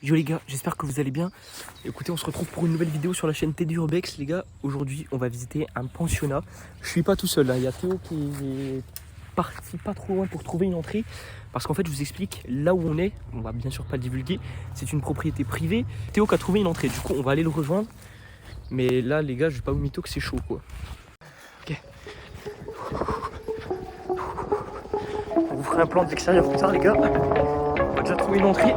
Yo les gars, j'espère que vous allez bien. Écoutez, on se retrouve pour une nouvelle vidéo sur la chaîne Teddy Urbex. Les gars, aujourd'hui, on va visiter un pensionnat. Je suis pas tout seul, hein. Il y a Théo qui est parti pas trop loin pour trouver une entrée. Parce qu'en fait, je vous explique, là où on va bien sûr pas le divulguer, c'est une propriété privée. Théo qui a trouvé une entrée, du coup, on va aller le rejoindre. Mais là, les gars, je vais pas vous mytho que c'est chaud, quoi. Ok. On vous fera un plan de l'extérieur plus tard, les gars. On va déjà trouver une entrée.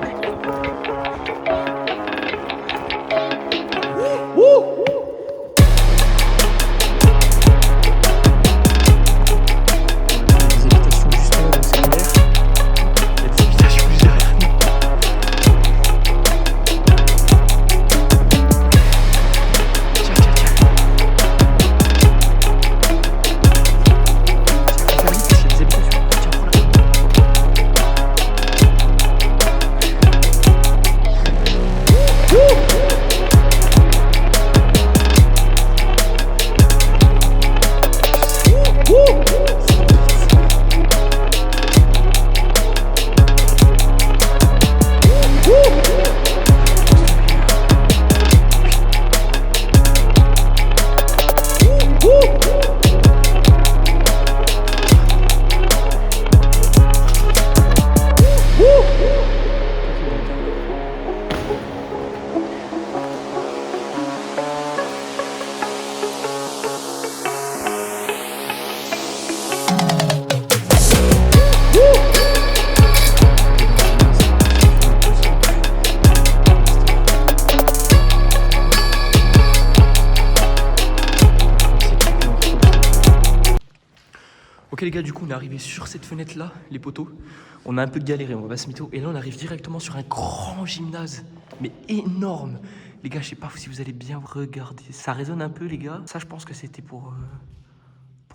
Ok les gars, du coup on est arrivé sur cette fenêtre là, les poteaux. On a un peu galéré, on va pas se mytho. Et là on arrive directement sur un grand gymnase, mais énorme. Les gars, je sais pas si vous allez bien regarder. Ça résonne un peu les gars. Ça je pense que c'était pour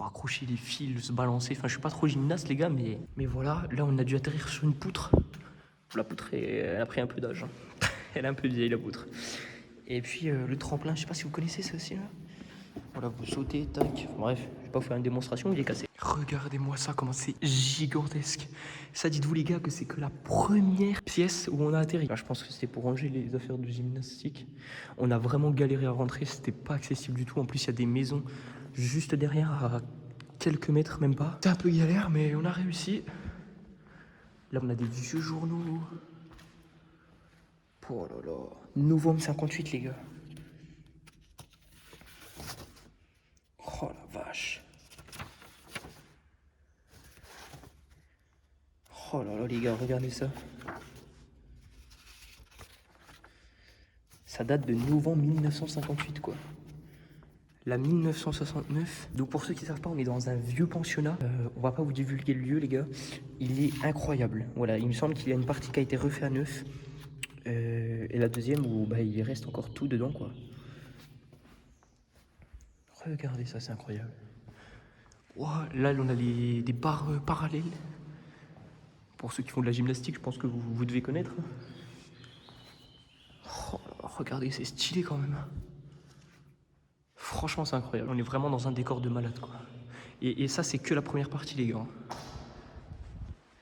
accrocher les fils, se balancer. Enfin je suis pas trop gymnaste les gars, mais voilà. Là on a dû atterrir sur une poutre. La poutre, elle a pris un peu d'âge. Hein. Elle est un peu vieille la poutre. Et puis le tremplin, je sais pas si vous connaissez ça aussi là. Voilà, vous sautez, tac. Bref, je vais pas vous faire une démonstration, il est cassé. Regardez-moi ça, comment c'est gigantesque. Ça, dites-vous les gars que c'est que la première pièce où on a atterri. Là, je pense que c'était pour ranger les affaires de gymnastique. On a vraiment galéré à rentrer, c'était pas accessible du tout. En plus, il y a des maisons juste derrière, à quelques mètres, même pas. C'est un peu galère, mais on a réussi. Là, on a des vieux journaux. Oh là là. Novembre 58, les gars. Oh la vache. Oh là là les gars, regardez ça. Ça date de novembre 1958 quoi. La 1969. Donc pour ceux qui ne savent pas, on est dans un vieux pensionnat. On va pas vous divulguer le lieu les gars. Il est incroyable. Voilà, il me semble qu'il y a une partie qui a été refaite à neuf. Et la deuxième où bah, il reste encore tout dedans quoi. Regardez ça, c'est incroyable. Wow, là on a des barres parallèles. Pour ceux qui font de la gymnastique, je pense que vous devez connaître. Oh, regardez, c'est stylé quand même. Franchement, c'est incroyable. On est vraiment dans un décor de malade, quoi. Et ça, c'est que la première partie, les gars.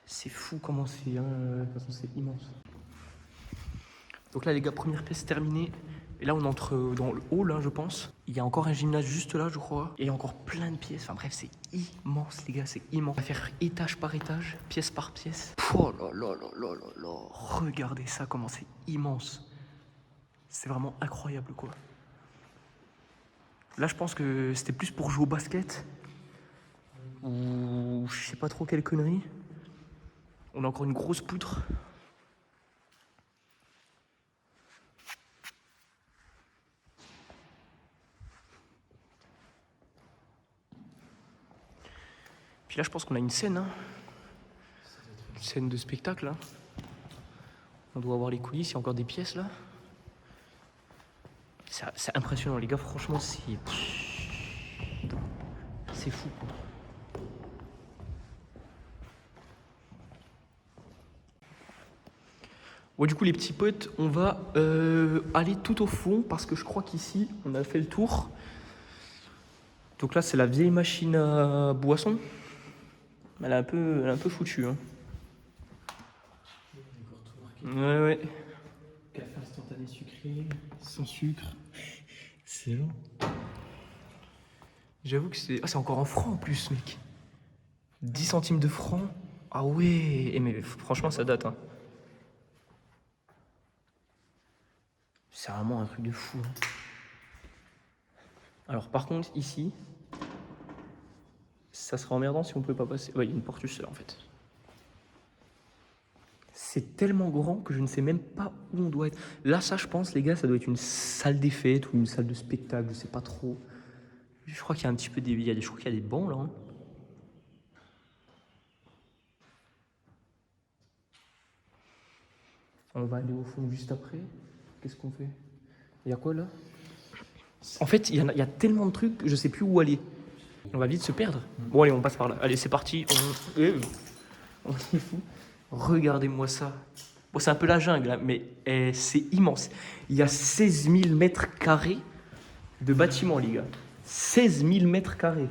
C'est fou comment c'est. Hein. De toute façon, c'est immense. Donc là, les gars, première pièce terminée. Et là, on entre dans le hall, hein, je pense. Il y a encore un gymnase juste là, je crois. Et il y a encore plein de pièces. Enfin bref, c'est immense, les gars, c'est immense. On va faire étage par étage, pièce par pièce. Oh là là là là là là. Regardez ça, comment c'est immense. C'est vraiment incroyable, quoi. Là, je pense que c'était plus pour jouer au basket. Ou je sais pas trop quelle connerie. On a encore une grosse poutre. Puis là, je pense qu'on a une scène, hein. Une scène de spectacle, hein. On doit avoir les coulisses, il y a encore des pièces, là. C'est impressionnant, les gars, franchement, c'est fou, quoi. Bon, du coup, les petits potes, on va aller tout au fond, parce que je crois qu'ici, on a fait le tour. Donc là, c'est la vieille machine à boisson. Elle est un peu foutue. Hein. Ouais. salé sucré, sans sucre. Excellent. J'avoue que c'est... Ah, c'est encore en francs en plus, mec. 10 centimes de francs. Ah ouais. Mais franchement, ça date, hein. C'est vraiment un truc de fou, hein. Alors, par contre, ici, ça serait emmerdant si on pouvait pas passer. Ouais, il y a une porte juste là, en fait. C'est tellement grand que je ne sais même pas où on doit être. Là, ça, je pense, les gars, ça doit être une salle des fêtes ou une salle de spectacle, je sais pas trop. Je crois qu'il y a un petit peu des... Je crois qu'il y a des bancs, là, hein. On va aller au fond juste après. Qu'est-ce qu'on fait? Il y a quoi, là? En fait, il y a tellement de trucs que je sais plus où aller. On va vite se perdre. Bon, allez, on passe par là. Allez, c'est parti. On est fou. Regardez-moi ça. Bon, c'est un peu la jungle, hein, mais c'est immense. Il y a 16 000 mètres carrés de bâtiments, les gars. 16 000 mètres carrés.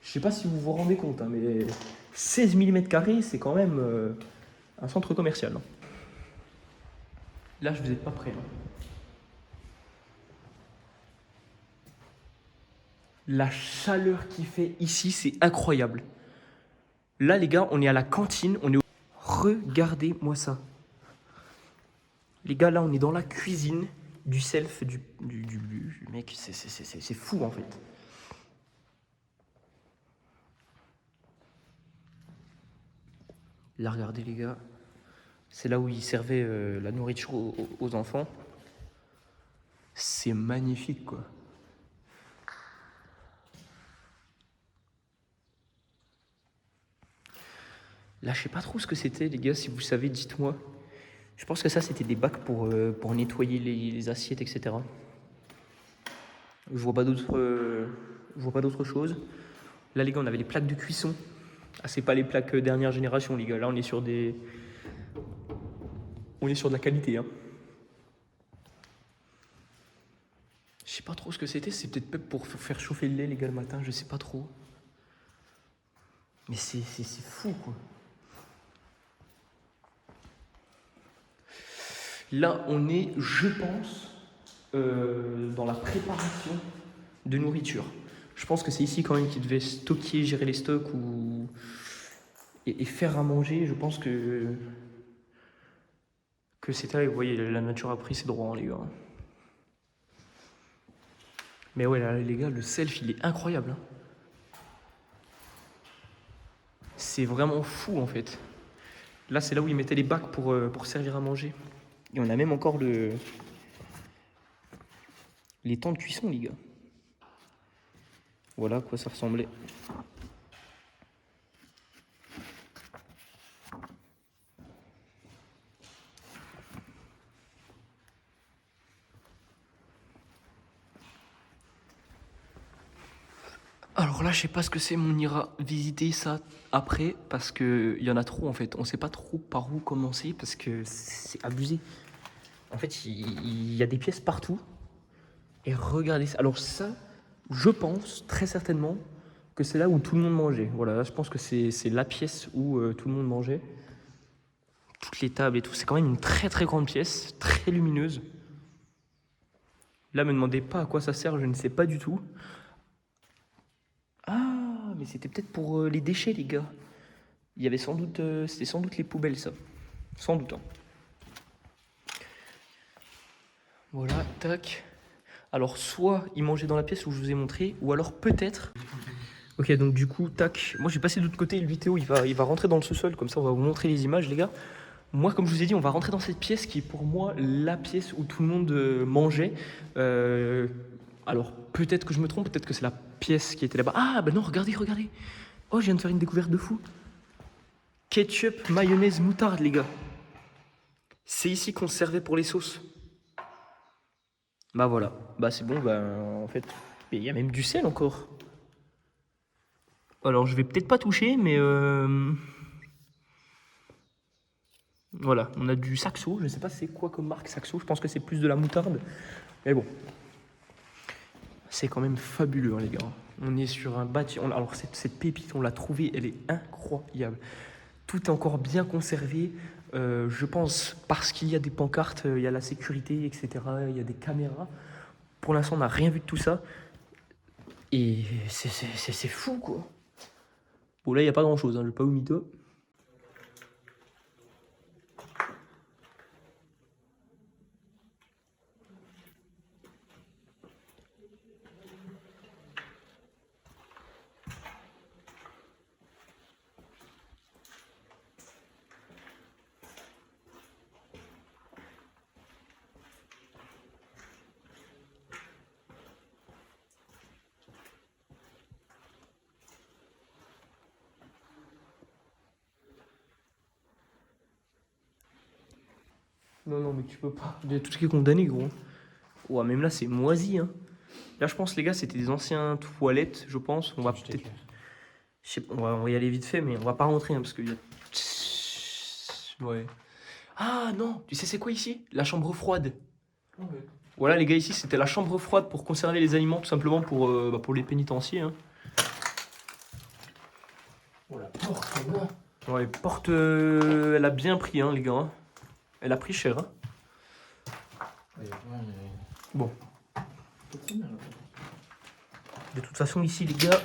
Je sais pas si vous vous rendez compte, hein, mais 16 000 mètres carrés, c'est quand même un centre commercial, hein. Là, je vous ai pas prêt, hein. La chaleur qu'il fait ici, c'est incroyable. Là, les gars, on est à la cantine. Regardez-moi ça. Les gars, là, on est dans la cuisine du self, du mec. C'est fou, en fait. Là, regardez, les gars. C'est là où ils servaient la nourriture aux enfants. C'est magnifique, quoi. Là, je sais pas trop ce que c'était, les gars. Si vous savez, dites-moi. Je pense que ça, c'était des bacs pour nettoyer les assiettes, etc. Je vois pas d'autre chose. Là, les gars, on avait les plaques de cuisson. Ah, c'est pas les plaques dernière génération, les gars. Là, on est sur de la qualité, hein. Je sais pas trop ce que c'était. C'est peut-être pour faire chauffer le lait, les gars, le matin. Je sais pas trop. Mais c'est fou, quoi. Là, on est, je pense, dans la préparation de nourriture. Je pense que c'est ici quand même qu'ils devaient stocker, gérer les stocks et faire à manger. Je pense que c'était là. Vous voyez, la nature a pris ses droits, hein, les gars. Mais ouais, là, les gars, le self, il est incroyable, hein. C'est vraiment fou, en fait. Là, c'est là où ils mettaient les bacs pour servir à manger. Et on a même encore les temps de cuisson, les gars. Voilà à quoi ça ressemblait. Alors là, je sais pas ce que c'est, mais on ira visiter ça après parce que il y en a trop en fait. On sait pas trop par où commencer parce que c'est abusé. En fait, il y a des pièces partout. Et regardez ça. Alors ça, je pense très certainement que c'est là où tout le monde mangeait. Voilà, là, je pense que c'est la pièce où tout le monde mangeait. Toutes les tables et tout. C'est quand même une très très grande pièce, très lumineuse. Là, me demandez pas à quoi ça sert, je ne sais pas du tout. Ah, mais c'était peut-être pour les déchets, les gars. Il y avait sans doute, c'était sans doute les poubelles, ça. Sans doute, hein. Voilà, tac. Alors, soit ils mangeaient dans la pièce où je vous ai montré, ou alors peut-être... Ok, donc du coup, tac. Moi, j'ai passé de l'autre côté, le vidéo, il va rentrer dans le sous-sol, comme ça, on va vous montrer les images, les gars. Moi, comme je vous ai dit, on va rentrer dans cette pièce qui est pour moi la pièce où tout le monde mangeait. Alors, peut-être que je me trompe, peut-être que c'est la pièce qui était là-bas. Ah, bah non, regardez, regardez. Oh, je viens de faire une découverte de fou. Ketchup, mayonnaise, moutarde, les gars. C'est ici qu'on se servait pour les sauces. Bah voilà. Bah c'est bon, bah en fait, il y a même du sel encore. Alors, je vais peut-être pas toucher, mais... Voilà, on a du Saxo. Je sais pas c'est quoi comme marque Saxo. Je pense que c'est plus de la moutarde. Mais bon. C'est quand même fabuleux, hein, les gars. On est sur un bâtiment. Alors, cette pépite, on l'a trouvée, elle est incroyable. Tout est encore bien conservé. Je pense parce qu'il y a des pancartes, il y a la sécurité, etc. Il y a des caméras. Pour l'instant, on n'a rien vu de tout ça. Et c'est fou, quoi. Bon, là, il n'y a pas grand-chose, hein, je vais pas vous mytho. Non, mais tu peux pas. Il y a tout ce qui est condamné, gros. Ouais, même là, c'est moisi, hein. Là, je pense, les gars, c'était des anciens toilettes, je pense. On va peut-être. Je sais pas, on va y aller vite fait, mais on va pas rentrer, hein, parce qu'il y a. Ouais. Ah non, tu sais, c'est quoi ici? La chambre froide. Ouais. Voilà, les gars, ici, c'était la chambre froide pour conserver les aliments, tout simplement pour les pénitenciers, hein. Oh la porte, là. Ouais, porte, elle a bien pris, hein, les gars, hein. Elle a pris cher, hein. Bon. De toute façon, ici, les gars,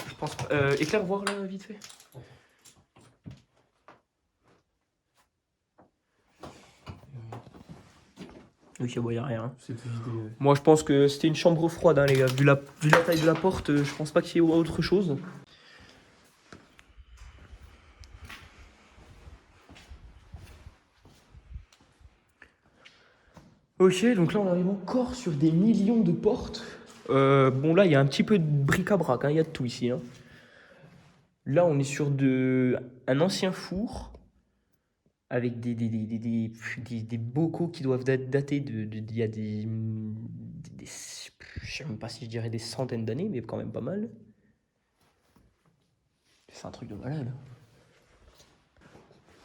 je pense pas. Éclaire voir là, vite fait. Ok, bon, y a rien. C'était vidé. Moi, je pense que c'était une chambre froide, hein, les gars. Vu la taille de la porte, je pense pas qu'il y ait autre chose. Ok, donc là, on arrive encore sur des millions de portes. Bon, là, il y a un petit peu de bric-à-brac, hein, il y a de tout ici, hein. Là, on est sur un ancien four avec des bocaux qui doivent dater il y a je sais même pas si je dirais des centaines d'années, mais quand même pas mal. C'est un truc de malade.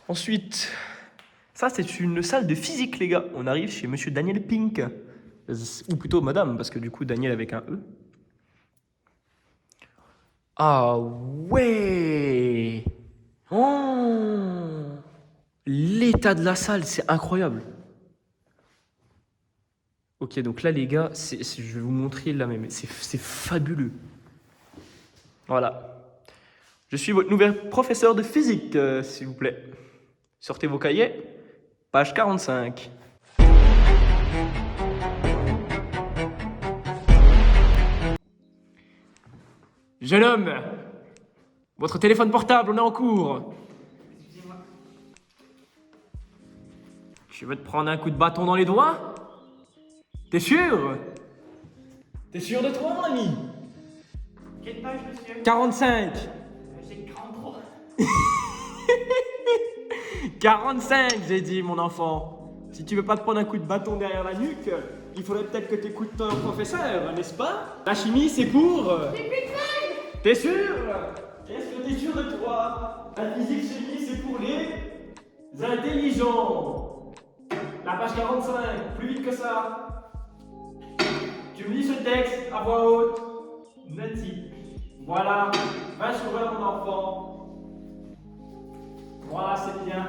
Ensuite, ça, c'est une salle de physique, les gars. On arrive chez monsieur Daniel Pink. Ou plutôt madame, parce que du coup, Daniel avec un E. Ah ouais! Oh! L'état de la salle, c'est incroyable. Ok, donc là, les gars, je vais vous montrer là même. C'est fabuleux. Voilà. Je suis votre nouvel professeur de physique, s'il vous plaît. Sortez vos cahiers. Page 45. Jeune homme, votre téléphone portable, on est en cours. Je veux te prendre un coup de bâton dans les doigts? T'es sûr? T'es sûr de toi, mon ami? Quelle page, monsieur? 45. J'ai 43. 45, j'ai dit, mon enfant. Si tu veux pas te prendre un coup de bâton derrière la nuque, il faudrait peut-être que t'écoutes ton professeur, n'est-ce pas? La chimie, c'est pour... T'es sûr? Est-ce que t'es sûr de toi? La physique, chimie, c'est pour les intelligents. La page 45, plus vite que ça. Tu me lis ce texte à voix haute. Nati. Voilà. 20 sur 20, mon enfant. Voilà, c'est bien.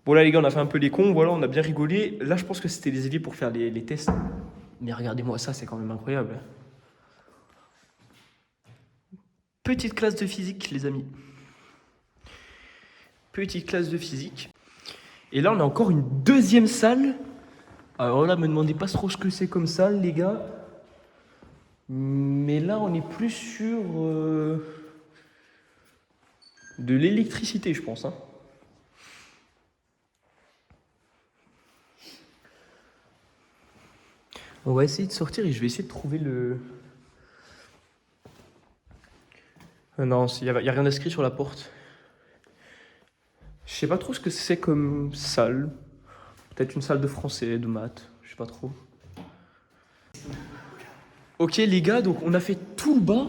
Bon là les gars, on a fait un peu les cons, voilà, on a bien rigolé. Là je pense que c'était les éviers pour faire les tests. Mais regardez-moi ça, c'est quand même incroyable. Petite classe de physique, les amis. Petite classe de physique. Et là on a encore une deuxième salle. Alors là, me demandez pas trop ce que c'est comme salle, les gars. Mais là on est plus sur de l'électricité, je pense, hein. On va essayer de sortir et je vais essayer de trouver le... non, il n'y a rien d'inscrit sur la porte. Je sais pas trop ce que c'est comme salle. Peut-être une salle de français, de maths, je sais pas trop. Ok les gars, donc on a fait tout le bas,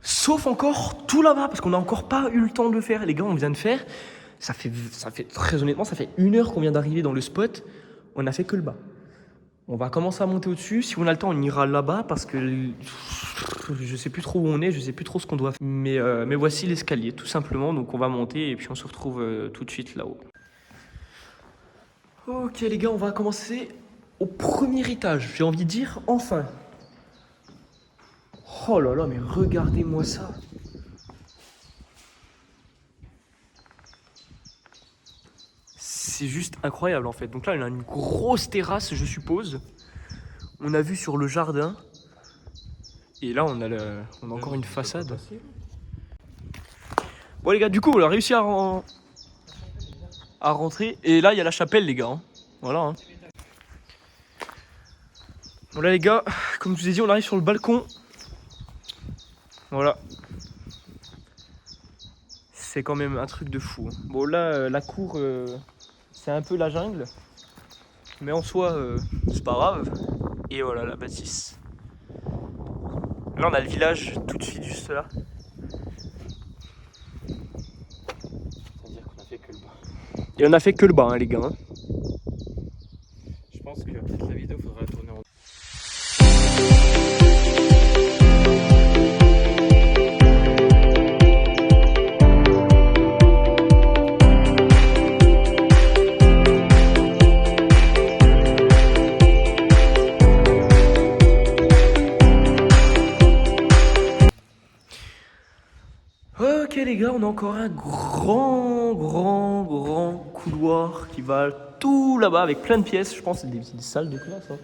sauf encore tout là-bas, parce qu'on n'a encore pas eu le temps de le faire. Les gars, on vient de faire, ça fait très honnêtement, ça fait 1 heure qu'on vient d'arriver dans le spot, on a fait que le bas. On va commencer à monter au-dessus. Si on a le temps, on ira là-bas parce que je sais plus trop où on est, je sais plus trop ce qu'on doit faire. Mais voici l'escalier, tout simplement. Donc on va monter et puis on se retrouve tout de suite là-haut. Ok les gars, on va commencer au premier étage. J'ai envie de dire enfin. Oh là là, mais regardez-moi ça. C'est juste incroyable en fait. Donc là, il y a une grosse terrasse, je suppose. On a vu sur le jardin. Et là, on a encore une façade. Bon les gars, du coup, on a réussi à rentrer. Et là, il y a la chapelle les gars. Hein. Voilà. Hein. Voilà les gars, comme je vous ai dit, on arrive sur le balcon. Voilà. C'est quand même un truc de fou. Hein. Bon là, la cour, c'est un peu la jungle. Mais en soi, c'est pas grave. Et voilà la bâtisse. Là, on a le village tout de suite juste là. C'est-à-dire qu'on a fait que le bas. Et on a fait que le bas, hein, les gars. Hein. Je pense que peut-être la vidéo faudra tourner en... Ok les gars, on a encore un grand couloir qui va tout là-bas avec plein de pièces. Je pense que c'est des petites salles de classe. Hein.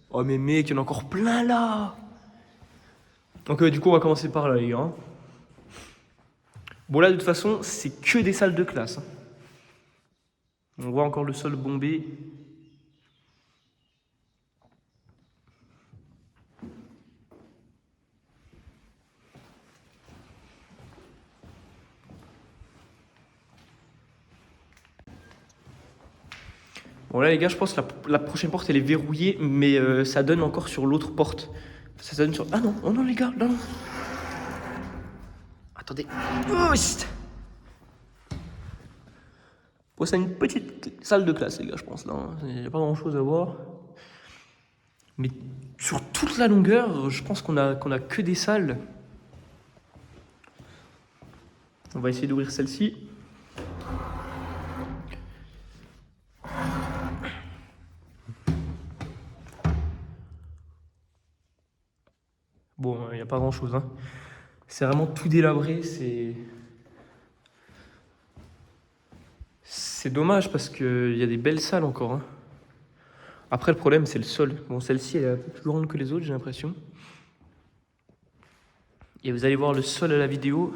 Oh mais mec, il y en a encore plein là. Donc du coup on va commencer par là les gars. Bon là de toute façon c'est que des salles de classe. Hein. On voit encore le sol bombé. Bon là les gars, je pense que la prochaine porte elle est verrouillée, mais ça donne encore sur l'autre porte. Ça donne sur... Ah non, oh non les gars, non. Attendez. Oh, bon, c'est une petite salle de classe les gars, je pense là. Il n'y a pas grand chose à voir. Mais sur toute la longueur, je pense qu'on a que des salles. On va essayer d'ouvrir celle-ci. Bon, il n'y a pas grand chose. Hein. C'est vraiment tout délabré. C'est dommage parce qu'il y a des belles salles encore. Hein. Après, le problème, c'est le sol. Bon, celle-ci, elle est un peu plus grande que les autres, j'ai l'impression. Et vous allez voir le sol à la vidéo.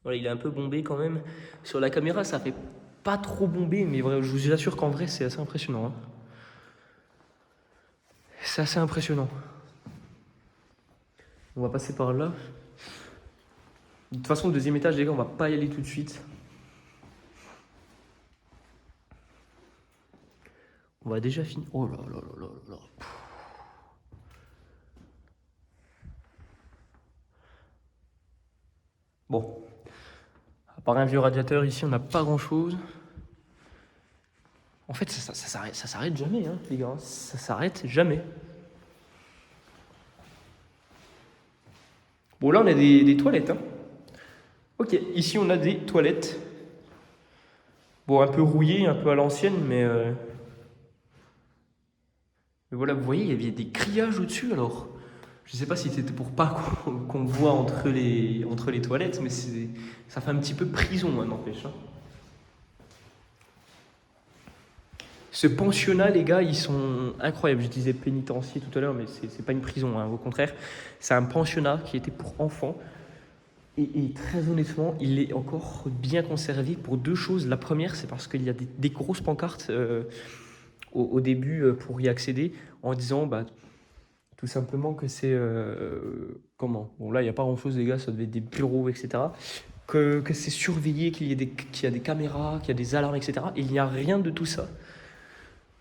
Voilà, il est un peu bombé quand même. Sur la caméra, ça fait pas trop bombé, mais vrai, je vous assure qu'en vrai, c'est assez impressionnant. Hein. C'est assez impressionnant. On va passer par là. De toute façon, le deuxième étage, les gars, on va pas y aller tout de suite. On va déjà finir. Oh là là là là là. Bon. À part un vieux radiateur, ici, on n'a pas grand-chose. En fait, ça s'arrête jamais, hein, les gars. Ça s'arrête jamais. Bon, là, on a des toilettes. Hein. Ok, ici, on a des toilettes. Bon, un peu rouillées, un peu à l'ancienne, mais voilà, vous voyez, il y avait des grillages au-dessus, alors. Je sais pas si c'était pour pas qu'on voit entre les toilettes, mais ça fait un petit peu prison, hein, n'empêche. Hein. Ce pensionnat, les gars, ils sont incroyables. Je disais pénitencier tout à l'heure, mais c'est pas une prison, hein, au contraire. C'est un pensionnat qui était pour enfants. Et très honnêtement, il est encore bien conservé pour deux choses. La première, c'est parce qu'il y a des grosses pancartes au début pour y accéder, en disant bah, tout simplement que c'est... comment ? Bon, là, il n'y a pas grand-chose, les gars, ça devait être des bureaux, etc. Que c'est surveillé, qu'il y a des caméras, qu'il y a des alarmes, etc. Et il n'y a rien de tout ça.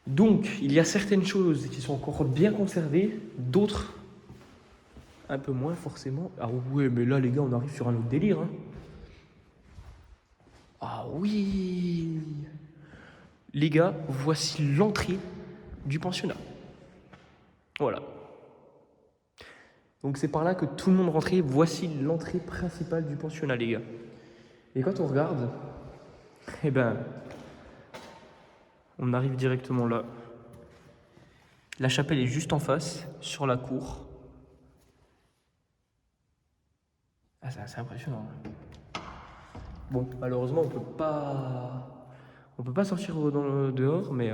Donc, il y a certaines choses qui sont encore bien conservées, d'autres un peu moins forcément. Ah ouais, mais là, les gars, on arrive sur un autre délire. Hein. Ah oui. Les gars, voici l'entrée du pensionnat. Voilà. Donc c'est par là que tout le monde rentrait. Voici l'entrée principale du pensionnat, les gars. Et quand on regarde, eh ben, on arrive directement là. La chapelle est juste en face, sur la cour. Ah, c'est impressionnant. Bon, malheureusement, on peut pas sortir dehors, mais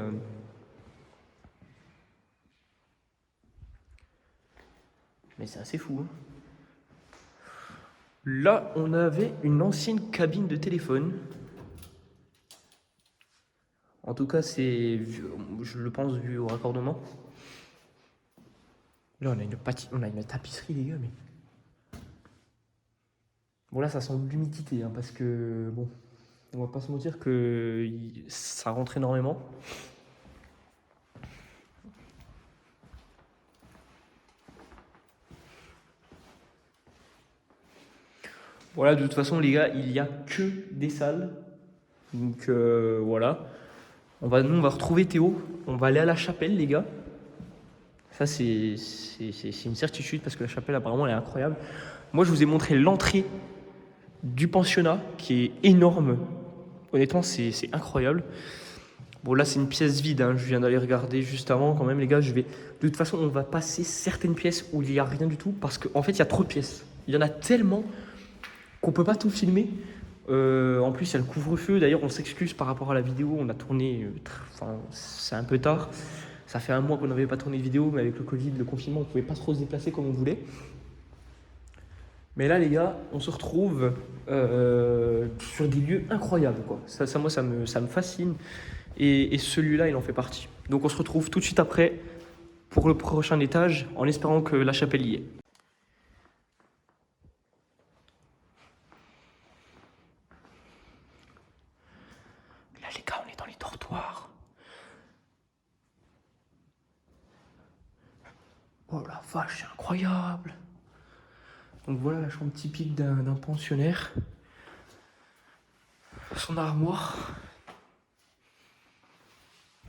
c'est assez fou. Hein. Là, on avait une ancienne cabine de téléphone. En tout cas, c'est, je le pense, vu au raccordement. Là, on a une tapisserie, les gars, mais... Bon, là, ça sent l'humidité, hein, parce que, bon, on va pas se mentir que ça rentre énormément. Voilà, de toute façon, les gars, il n'y a que des salles. Donc, voilà. Nous, on va retrouver Théo. On va aller à la chapelle, les gars. Ça, c'est une certitude, parce que la chapelle, apparemment, elle est incroyable. Moi, je vous ai montré l'entrée du pensionnat, qui est énorme. Honnêtement, c'est incroyable. Bon, là, c'est une pièce vide. Hein. Je viens d'aller regarder juste avant, quand même, les gars. De toute façon, on va passer certaines pièces où il n'y a rien du tout, parce qu'en fait, il y a trop de pièces. Il y en a tellement qu'on peut pas tout filmer. En plus, il y a le couvre-feu. D'ailleurs, on s'excuse par rapport à la vidéo. On a tourné, c'est un peu tard. Ça fait un mois qu'on n'avait pas tourné de vidéo, mais avec le Covid, le confinement, on ne pouvait pas trop se déplacer comme on voulait. Mais là, les gars, on se retrouve sur des lieux incroyables, quoi. Moi, ça me fascine. Et celui-là, il en fait partie. Donc, on se retrouve tout de suite après pour le prochain étage, en espérant que la chapelle y est. Là, les gars, on est dans les dortoirs. Oh la vache, c'est incroyable. Donc voilà la chambre typique d'un pensionnaire. Son armoire.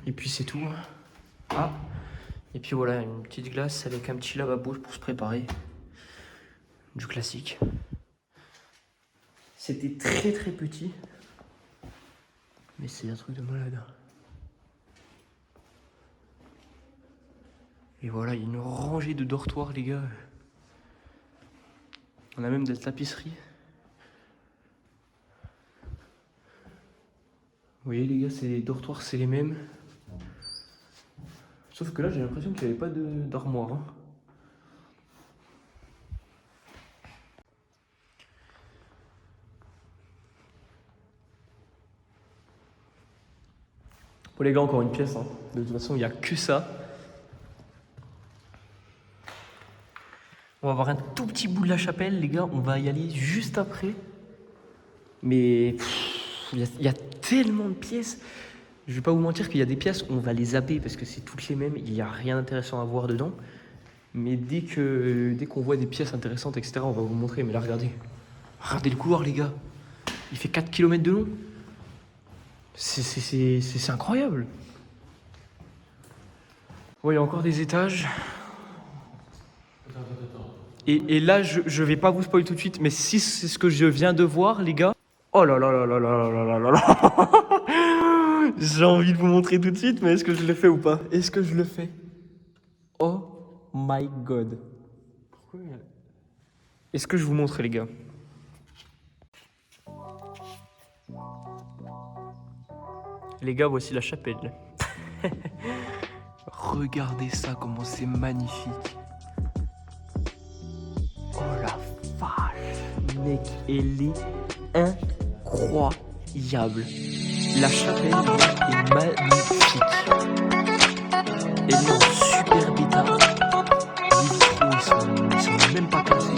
Et puis c'est tout. Ah. Et puis voilà, une petite glace avec un petit lavabo pour se préparer. Du classique. C'était très très petit. Mais c'est un truc de malade. Et voilà, il y a une rangée de dortoirs, les gars. On a même de la tapisserie. Vous voyez, les gars, les dortoirs, c'est les mêmes. Sauf que là, j'ai l'impression qu'il n'y avait pas d'armoire. Hein. Bon, les gars, encore une pièce. Hein. De toute façon, il n'y a que ça. On va avoir un tout petit bout de la chapelle, les gars. On va y aller juste après. Mais il y a tellement de pièces. Je vais pas vous mentir qu'il y a des pièces, on va les zapper parce que c'est toutes les mêmes. Il n'y a rien d'intéressant à voir dedans. Mais dès qu'on voit des pièces intéressantes, etc., on va vous montrer. Mais là, regardez. Regardez le couloir, les gars. Il fait 4 km de long. C'est incroyable. Ouais, il y a encore des étages. Et là, je vais pas vous spoiler tout de suite, mais si c'est ce que je viens de voir, les gars. Oh là là là là là là là là là. J'ai envie de vous montrer tout de suite, mais est-ce que je le fais ou pas? Est-ce que je le fais? Oh my god. Pourquoi? Est-ce que je vous montre, les gars? Les gars, voici la chapelle. Regardez ça, comment c'est magnifique. Oh la vache, mec, elle est incroyable. La chapelle est magnifique. Elle est en super bêta. Les vitraux, ils sont même pas cassés.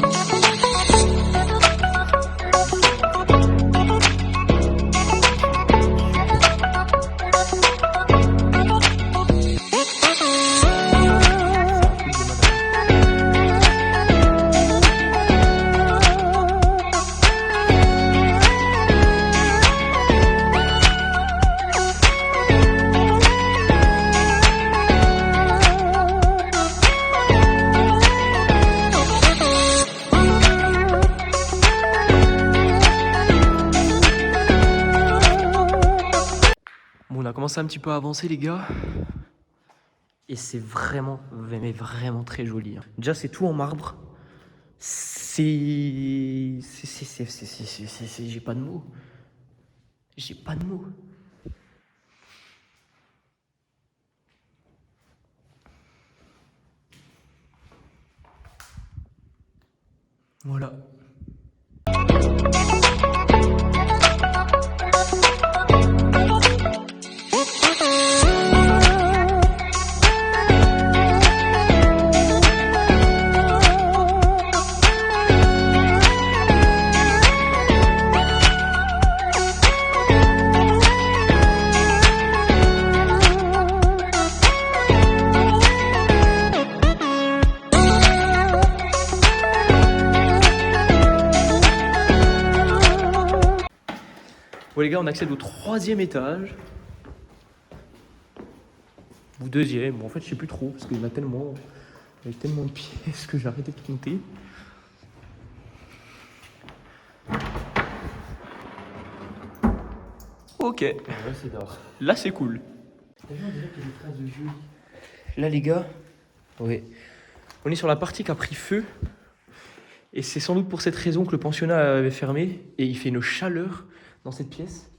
commence un petit peu à avancer, les gars. Et c'est vraiment, mais vraiment très joli. Déjà, c'est tout en marbre. J'ai pas de mots. J'ai pas de mots. Voilà. Bon les gars, on accède au 3e étage. Ou 2e, bon en fait je sais plus trop, parce qu'il y en a tellement, il y a tellement de pièces que j'ai arrêté de compter. Ok, Ouais, c'est d'or. là c'est cool. Là les gars, ouais. On est sur la partie qui a pris feu. Et c'est sans doute pour cette raison que le pensionnat avait fermé. Et il fait une chaleur dans cette pièce.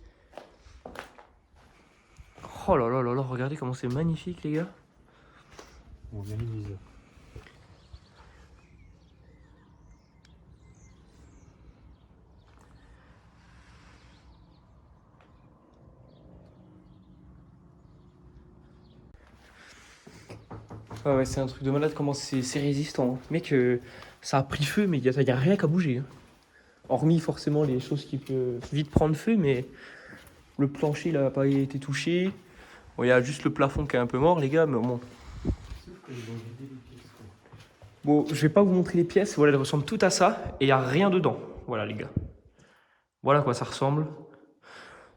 Oh là là là là, regardez comment c'est magnifique les gars. On vient les viseurs. Ah ouais, c'est un truc de malade comment c'est résistant. Mec, ça a pris feu, mais il y a rien qu'à bouger. Hormis forcément les choses qui peuvent vite prendre feu, mais le plancher il n'a pas été touché. Bon, il y a juste le plafond qui est un peu mort, les gars, mais bon. Bon, je vais pas vous montrer les pièces, voilà, elles ressemblent toutes à ça, et il n'y a rien dedans. Voilà, les gars. Voilà à quoi ça ressemble.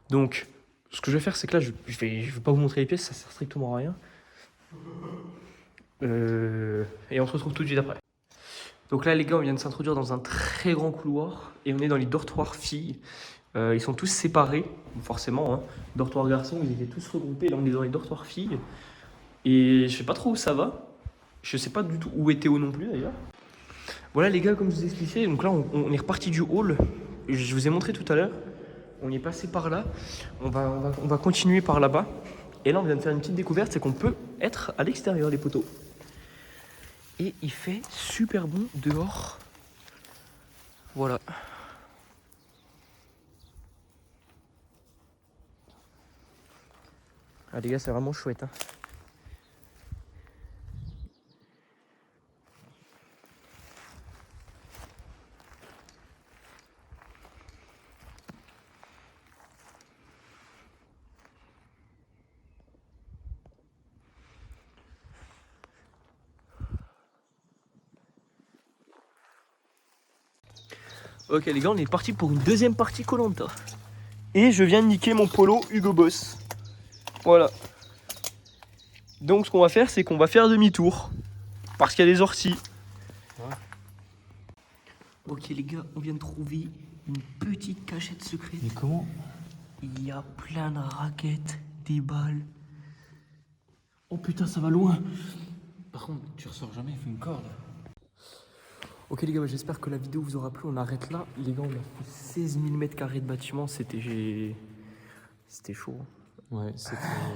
Donc, ce que je vais faire, c'est que là, je vais pas vous montrer les pièces, ça sert strictement à rien. Et on se retrouve tout de suite après. Donc là, les gars, on vient de s'introduire dans un très grand couloir, et on est dans les dortoirs filles. Ils sont tous séparés, forcément. Hein. Dortoir garçons, ils étaient tous regroupés. Là, on est dans les dortoirs filles. Et je sais pas trop où ça va. Je sais pas du tout où est Théo non plus, d'ailleurs. Voilà, les gars, comme je vous expliquais, donc là, on est reparti du hall. Je vous ai montré tout à l'heure. On est passé par là. On va continuer par là-bas. Et là, on vient de faire une petite découverte, c'est qu'on peut être à l'extérieur des poteaux. Et il fait super bon dehors. Voilà. Ah les gars, c'est vraiment chouette. Hein. Ok les gars, on est parti pour une deuxième partie Koh-Lanta. Et je viens de niquer mon polo Hugo Boss. Voilà. Donc ce qu'on va faire, c'est qu'on va faire demi-tour. Parce qu'il y a des orties. Ouais. Ok les gars, on vient de trouver une petite cachette secrète. Mais comment? Il y a plein de raquettes, des balles. Oh putain, ça va loin. Par contre, tu ressors jamais, il faut une corde. Ok les gars, j'espère que la vidéo vous aura plu. On arrête là. Les gars, on a fait 16 000 m² de bâtiment. C'était chaud. Ouais,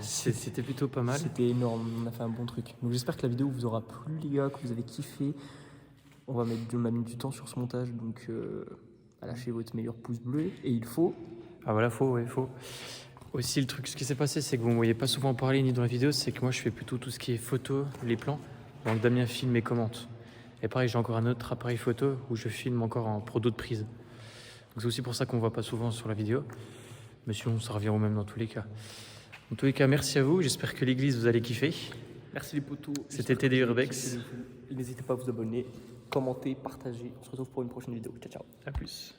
c'était plutôt pas mal. C'était énorme, on a fait un bon truc. Donc j'espère que la vidéo vous aura plu les gars, que vous avez kiffé. On va mettre du temps sur ce montage, donc lâchez votre meilleur pouce bleu. Et il faut... Ah voilà, faut. Aussi le truc, ce qui s'est passé, c'est que vous ne me voyez pas souvent parler ni dans la vidéo, c'est que moi je fais plutôt tout ce qui est photo, les plans. Donc Damien filme et commente. Et pareil, j'ai encore un autre appareil photo où je filme encore en pro d'autres prises. Donc c'est aussi pour ça qu'on ne voit pas souvent sur la vidéo. Mais sinon, ça revient au même dans tous les cas. En tous les cas, merci à vous. J'espère que l'église, vous allez kiffer. Merci les potos. C'était TD Urbex. N'hésitez pas à vous abonner, commenter, partager. On se retrouve pour une prochaine vidéo. Ciao, ciao. À plus.